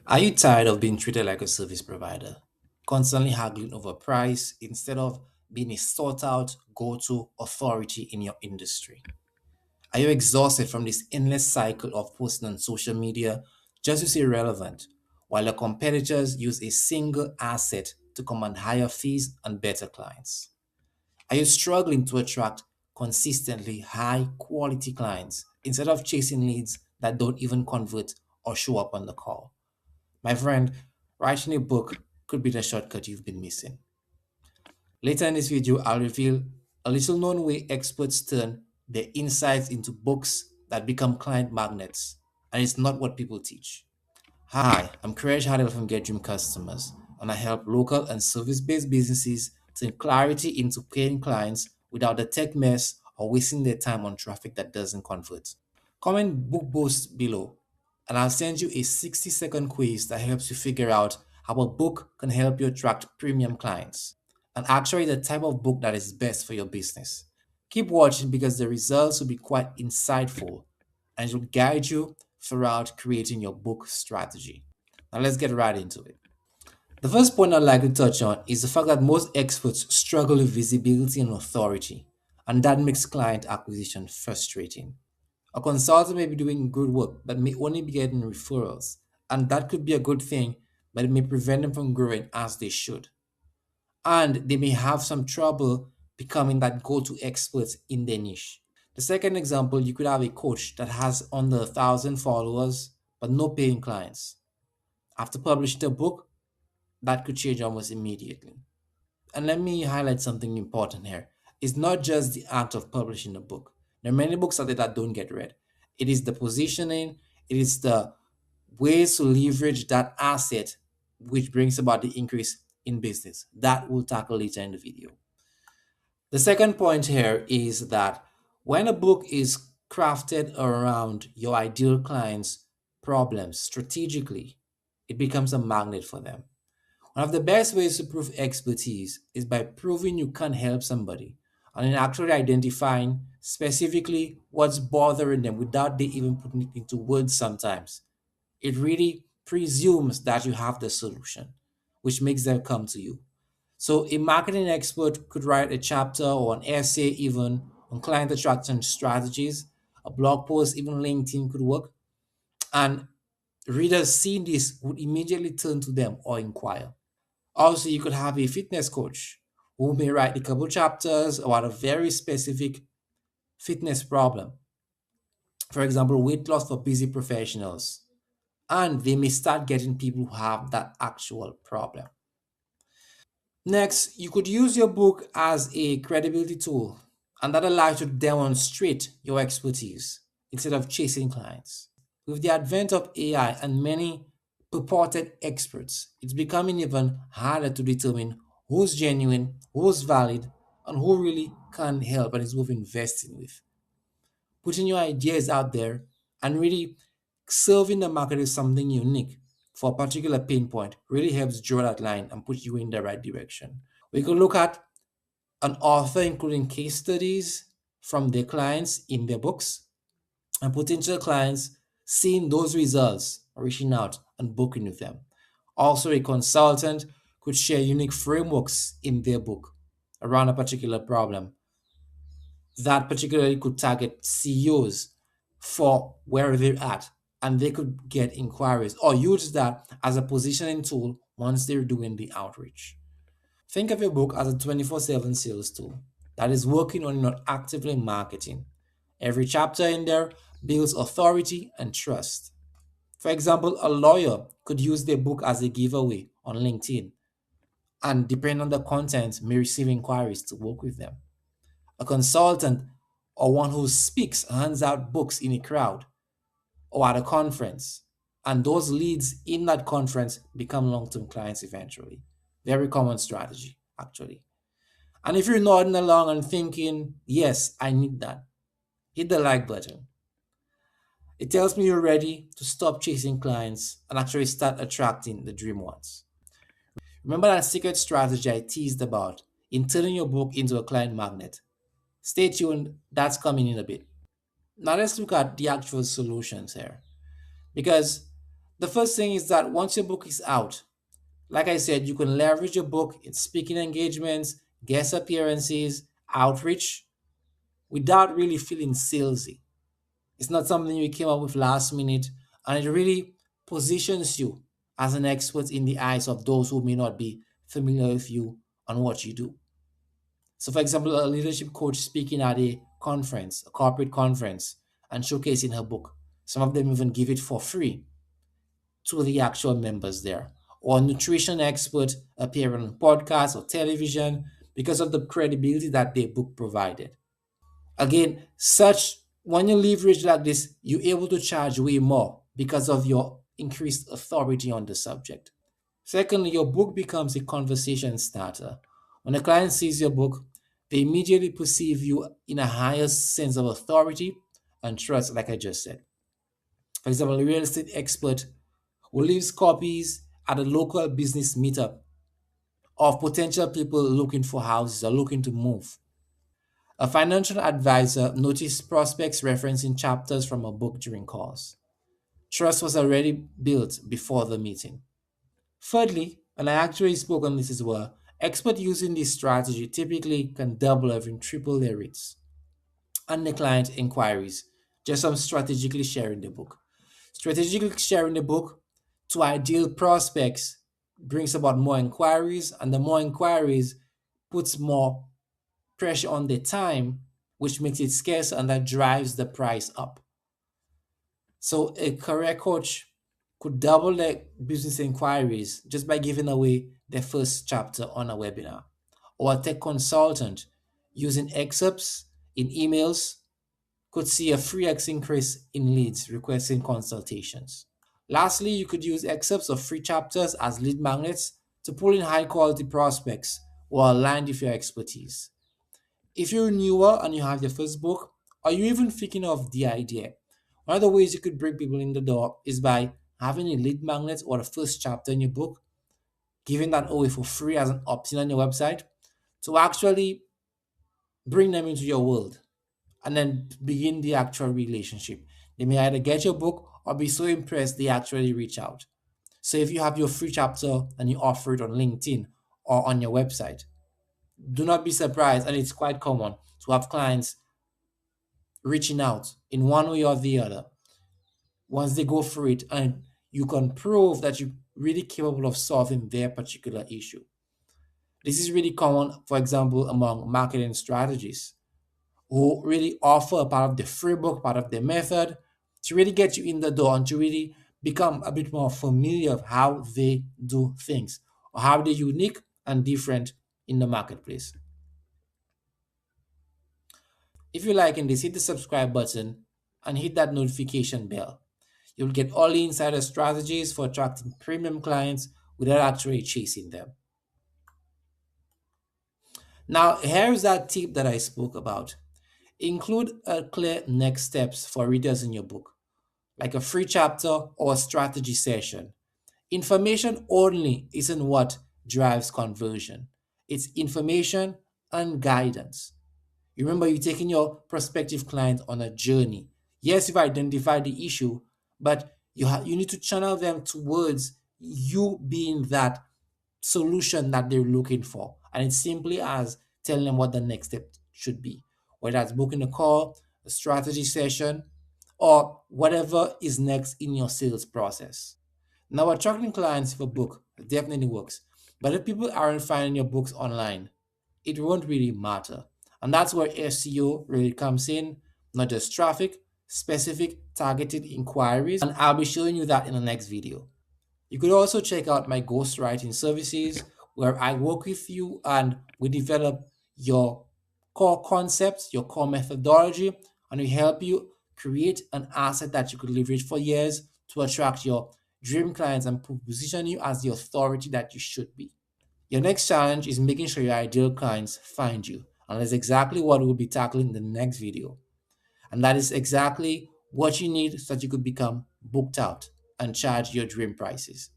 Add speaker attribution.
Speaker 1: Are you tired of being treated like a service provider? Constantly haggling over price instead of being a sought out go to authority in your industry? Are you exhausted from this endless cycle of posting on social media just to stay relevant, while your competitors use a single asset to command higher fees and better clients? Are you struggling to attract consistently high quality clients instead of chasing leads that don't even convert or show up on the call? My friend, writing a book could be the shortcut you've been missing. Later in this video, I'll reveal a little known way experts turn their insights into books that become client magnets, and it's not what people teach. Hi, I'm Koresh Hadel from Get Dream Customers, and I help local and service-based businesses turn clarity into paying clients without the tech mess or wasting their time on traffic that doesn't convert. Comment book boost below, and I'll send you a 60-second quiz that helps you figure out how a book can help you attract premium clients, and actually the type of book that is best for your business. Keep watching because the results will be quite insightful and it will guide you throughout creating your book strategy. Now let's get right into it. The first point I'd like to touch on is the fact that most experts struggle with visibility and authority, and that makes client acquisition frustrating. A consultant may be doing good work but may only be getting referrals, and that could be a good thing, but it may prevent them from growing as they should. And they may have some trouble becoming that go to experts in their niche. The second example, you could have a coach that has under 1,000 followers but no paying clients. After publishing a book, that could change almost immediately. And let me highlight something important here. It's not just the act of publishing a book. There are many books out there that don't get read. It is the positioning, it is the ways to leverage that asset which brings about the increase in business. That we'll tackle later in the video. The second point here is that when a book is crafted around your ideal client's problems strategically, it becomes a magnet for them. One of the best ways to prove expertise is by proving you can help somebody and then actually identifying specifically what's bothering them without they even putting it into words sometimes. It really presumes that you have the solution, which makes them come to you. So a marketing expert could write a chapter or an essay even on client attraction strategies. A blog post, even LinkedIn could work. And readers seeing this would immediately turn to them or inquire. Also, you could have a fitness coach who may write a couple chapters about a very specific fitness problem. For example, weight loss for busy professionals. And they may start getting people who have that actual problem. Next, you could use your book as a credibility tool, and that allows you to demonstrate your expertise instead of chasing clients. With the advent of AI and many purported experts, it's becoming even harder to determine who's genuine, who's valid, and who really can help and is worth investing with. Putting your ideas out there and really serving the market is something unique for a particular pain point really helps draw that line and put you in the right direction. We could look at an author including case studies from their clients in their books and potential clients seeing those results, reaching out and booking with them. Also, a consultant could share unique frameworks in their book around a particular problem that particularly could target CEOs for where they're at, and they could get inquiries or use that as a positioning tool once they're doing the outreach. Think of your book as a 24/7 sales tool that is working on not actively marketing. Every chapter in there builds authority and trust. For example, a lawyer could use their book as a giveaway on LinkedIn and, depending on the content, may receive inquiries to work with them. A consultant or one who speaks hands out books in a crowd or at a conference, and those leads in that conference become long term clients eventually. Very common strategy, actually. And if you're nodding along and thinking, yes, I need that, hit the like button. It tells me you're ready to stop chasing clients and actually start attracting the dream ones. Remember that secret strategy I teased about in turning your book into a client magnet? Stay tuned, that's coming in a bit. Now let's look at the actual solutions here. Because The first thing is that once your book is out, like I said, you can leverage your book in speaking engagements, guest appearances, outreach without really feeling salesy. It's not something you came up with last minute, and it really positions you as an expert in the eyes of those who may not be familiar with you on what you do. So, for example, a leadership coach speaking at a conference, a corporate conference, and showcasing her book. Some of them even give it for free to the actual members there. Or a nutrition expert appearing on podcasts or television because of the credibility that their book provided. Again, such when you leverage like this, you're able to charge way more because of your increased authority on the subject. Secondly, your book becomes a conversation starter. When a client sees your book, they immediately perceive you in a higher sense of authority and trust, like I just said. For example, a real estate expert who leaves copies at a local business meetup of potential people looking for houses or looking to move. A financial advisor noticed prospects referencing chapters from a book during calls. Trust was already built before the meeting. Thirdly, and I actually spoke on this as well, experts using this strategy typically can double or even triple their rates and the client inquiries just from strategically sharing the book. Strategically sharing the book to ideal prospects brings about more inquiries, and the more inquiries puts more pressure on the time, which makes it scarcer and that drives the price up. So a career coach could double their business inquiries just by giving away their first chapter on a webinar. Or a tech consultant using excerpts in emails could see a 3x increase in leads requesting consultations. Lastly, you could use excerpts of free chapters as lead magnets to pull in high quality prospects who are aligned with your expertise. If you're newer and you have your first book, or you're even thinking of the idea, one of the ways you could bring people in the door is by having a lead magnet or the first chapter in your book, giving that away for free as an opt-in on your website to actually bring them into your world and then begin the actual relationship. They may either get your book or be so impressed they actually reach out. So if you have your free chapter and you offer it on LinkedIn or on your website, do not be surprised, and it's quite common to have clients reaching out in one way or the other once they go through it and you can prove that you're really capable of solving their particular issue. This is really common, for example, among marketing strategists who really offer a part of the free book, part of the method to really get you in the door and to really become a bit more familiar of how they do things or how they're unique and different in the marketplace. If you're liking this, hit the subscribe button and hit that notification bell. You'll get all the insider strategies for attracting premium clients without actually chasing them. Now, here's that tip that I spoke about. Include a clear next steps for readers in your book, like a free chapter or a strategy session. Information only isn't what drives conversion. It's information and guidance. Remember, you're taking your prospective client on a journey. Yes, you've identified the issue, but you need to channel them towards you being that solution that they're looking for. And it's simply as telling them what the next step should be, whether that's booking a call, a strategy session, or whatever is next in your sales process. Now, attracting clients for book definitely works, but if people aren't finding your books online, it won't really matter. And that's where SEO really comes in, not just traffic, specific targeted inquiries. And I'll be showing you that in the next video. You could also check out my ghostwriting services where I work with you and we develop your core concepts, your core methodology, and we help you create an asset that you could leverage for years to attract your dream clients and position you as the authority that you should be. Your next challenge is making sure your ideal clients find you. And that's exactly what we'll be tackling in the next video. And that is exactly what you need so that you could become booked out and charge your dream prices.